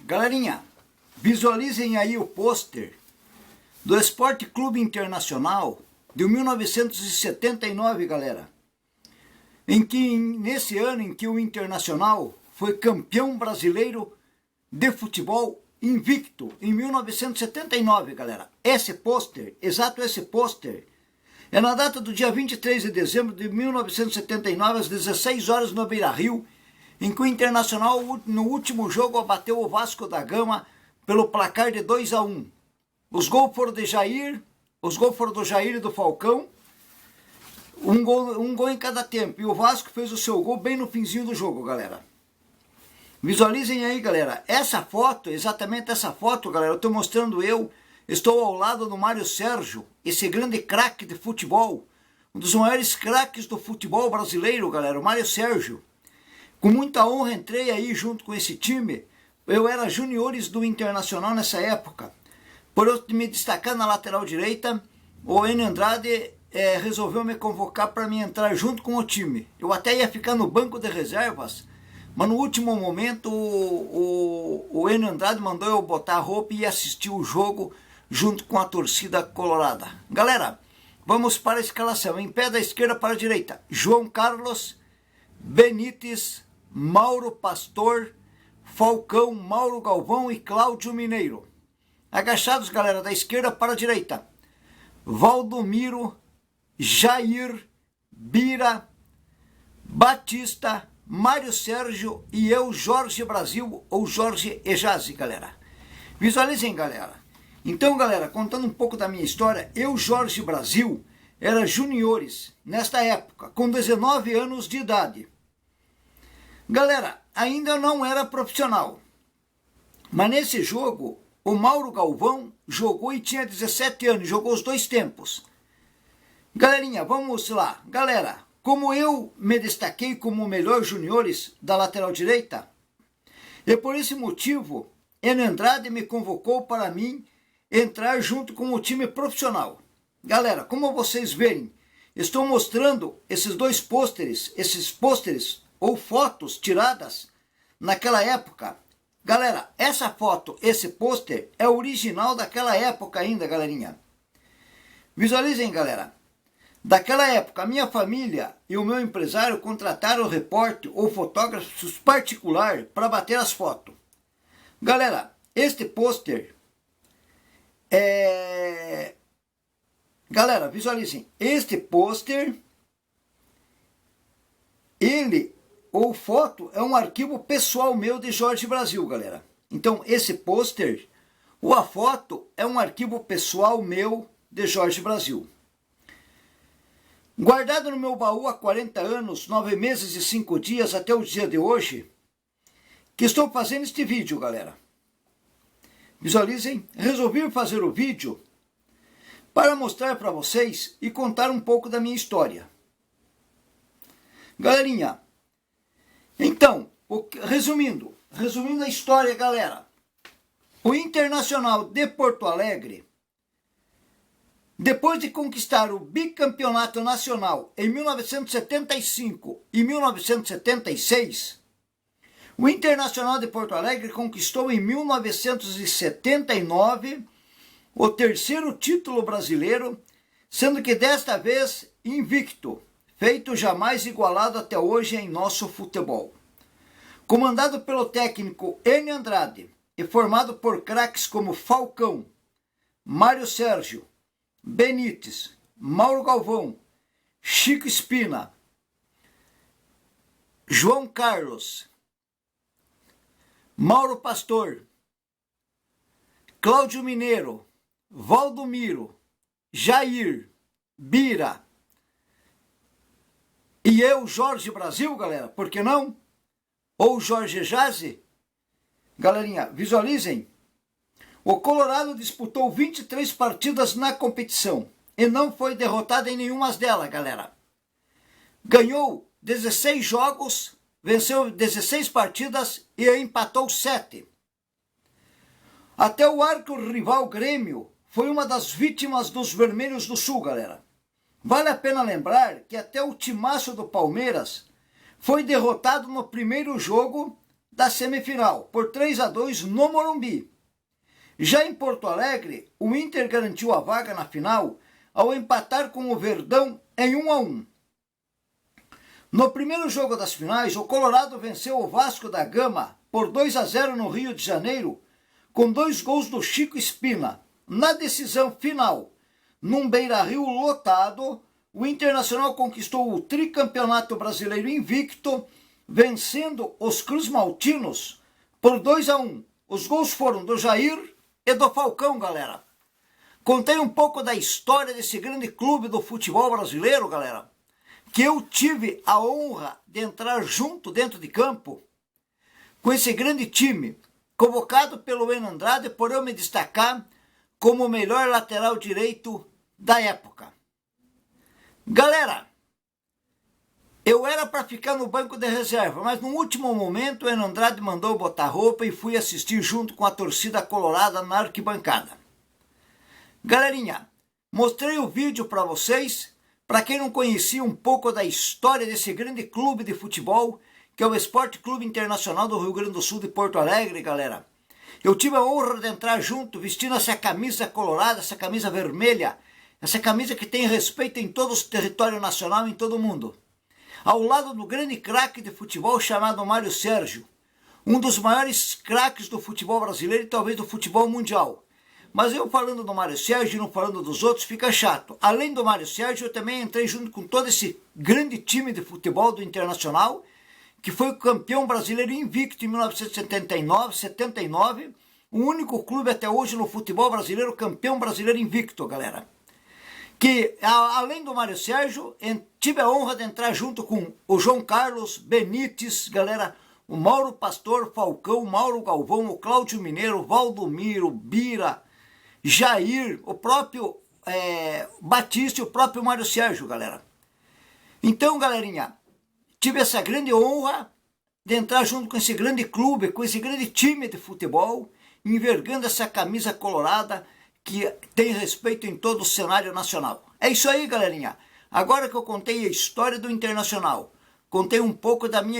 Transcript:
Galerinha, visualizem aí o pôster do Esporte Clube Internacional de 1979, galera. Nesse ano em que o Internacional foi campeão brasileiro de futebol invicto, em 1979, galera. Esse pôster, exato esse pôster, é na data do dia 23 de dezembro de 1979, às 16 horas no Beira-Rio, em que o Internacional, no último jogo, abateu o Vasco da Gama pelo placar de 2-1. Os gols foram de Jair, os gols foram do Jair e do Falcão, um gol em cada tempo. E o Vasco fez o seu gol bem no finzinho do jogo, galera. Visualizem aí, galera. Essa foto, exatamente essa foto, galera, eu estou mostrando estou ao lado do Mário Sérgio, esse grande craque de futebol, um dos maiores craques do futebol brasileiro, galera, o Mário Sérgio. Com muita honra entrei aí junto com esse time. Eu era juniores do Internacional nessa época. Por eu me destacar na lateral direita, o Enio Andrade resolveu me convocar para me entrar junto com o time. Eu até ia ficar no banco de reservas, mas no último momento o Enio Andrade mandou eu botar a roupa e assistir o jogo junto com a torcida colorada. Galera, vamos para a escalação. Em pé da esquerda para a direita, João Carlos, Benítez, Mauro Pastor, Falcão, Mauro Galvão e Cláudio Mineiro. Agachados, galera, da esquerda para a direita, Valdomiro, Jair, Bira, Batista, Mário Sérgio e eu, Jorge Brasil ou Jorge Ejazi, galera. Visualizem, galera. Então, galera, contando um pouco da minha história, eu, Jorge Brasil, era juniores nesta época, com 19 anos de idade. Galera, ainda não era profissional, mas nesse jogo o Mauro Galvão jogou e tinha 17 anos, jogou os dois tempos. Galerinha, vamos lá. Galera, como eu me destaquei como o melhor juniores da lateral direita, e por esse motivo, Enio Andrade me convocou para mim entrar junto com o time profissional. Galera, como vocês veem, estou mostrando esses pôsteres ou fotos tiradas naquela época. Galera, essa foto, esse pôster é original daquela época ainda, galerinha. Visualizem, galera. Daquela época, a minha família e o meu empresário contrataram repórter ou fotógrafos particular para bater as fotos. Galera, este pôster Galera, visualizem. Este pôster, ou foto, é um arquivo pessoal meu de Jorge Brasil, galera. Então, esse pôster ou a foto é um arquivo pessoal meu de Jorge Brasil. Guardado no meu baú há 40 anos, 9 meses e 5 dias até o dia de hoje, que estou fazendo este vídeo, galera. Visualizem, resolvi fazer o vídeo para mostrar para vocês e contar um pouco da minha história. Galerinha, então, resumindo a história, galera. O Internacional de Porto Alegre, depois de conquistar o bicampeonato nacional em 1975 e 1976, o Internacional de Porto Alegre conquistou em 1979 o terceiro título brasileiro, sendo que desta vez invicto, feito jamais igualado até hoje em nosso futebol. Comandado pelo técnico Enio Andrade e formado por craques como Falcão, Mário Sérgio, Benítez, Mauro Galvão, Chico Espina, João Carlos, Mauro Pastor, Cláudio Mineiro, Valdomiro, Jair, Bira e eu, Jorge Brasil, galera, por que não? Ou Jorge Ejazi. Galerinha, visualizem. O Colorado disputou 23 partidas na competição e não foi derrotado em nenhuma delas, galera. Ganhou 16 jogos, venceu 16 partidas e empatou 7. Até o arqui-rival Grêmio foi uma das vítimas dos Vermelhos do Sul, galera. Vale a pena lembrar que até o timaço do Palmeiras foi derrotado no primeiro jogo da semifinal, por 3-2 no Morumbi. Já em Porto Alegre, o Inter garantiu a vaga na final ao empatar com o Verdão em 1-1. No primeiro jogo das finais, o Colorado venceu o Vasco da Gama por 2-0 no Rio de Janeiro, com 2 gols do Chico Espina. Na decisão final, num Beira-Rio lotado, o Internacional conquistou o tricampeonato brasileiro invicto, vencendo os Cruz-Maltinos por 2-1. Os gols foram do Jair e do Falcão, galera. Contei um pouco da história desse grande clube do futebol brasileiro, galera, que eu tive a honra de entrar junto dentro de campo com esse grande time, convocado pelo Enio Andrade, por eu me destacar como o melhor lateral direito da época. Galera, eu era para ficar no banco de reserva, mas no último momento o Enio Andrade mandou botar roupa e fui assistir junto com a torcida colorada na arquibancada. Galerinha, mostrei o vídeo para vocês, para quem não conhecia um pouco da história desse grande clube de futebol, que é o Esporte Clube Internacional do Rio Grande do Sul de Porto Alegre, galera. Eu tive a honra de entrar junto, vestindo essa camisa colorada, essa camisa vermelha, essa camisa que tem respeito em todo o território nacional e em todo o mundo. Ao lado do grande craque de futebol chamado Mário Sérgio, um dos maiores craques do futebol brasileiro e talvez do futebol mundial. Mas eu falando do Mário Sérgio e não falando dos outros fica chato. Além do Mário Sérgio, eu também entrei junto com todo esse grande time de futebol do Internacional, que foi o campeão brasileiro invicto em 1979, 79, o único clube até hoje no futebol brasileiro campeão brasileiro invicto, galera. Que, além do Mário Sérgio, tive a honra de entrar junto com o João Carlos Benítez, galera, o Mauro Pastor, Falcão, Mauro Galvão, o Cláudio Mineiro, Valdomiro, Bira, Jair, o próprio Batista e o próprio Mário Sérgio, galera. Então, galerinha, tive essa grande honra de entrar junto com esse grande clube, com esse grande time de futebol, envergando essa camisa colorada que tem respeito em todo o cenário nacional. É isso aí, galerinha. Agora que eu contei a história do Internacional, contei um pouco da minha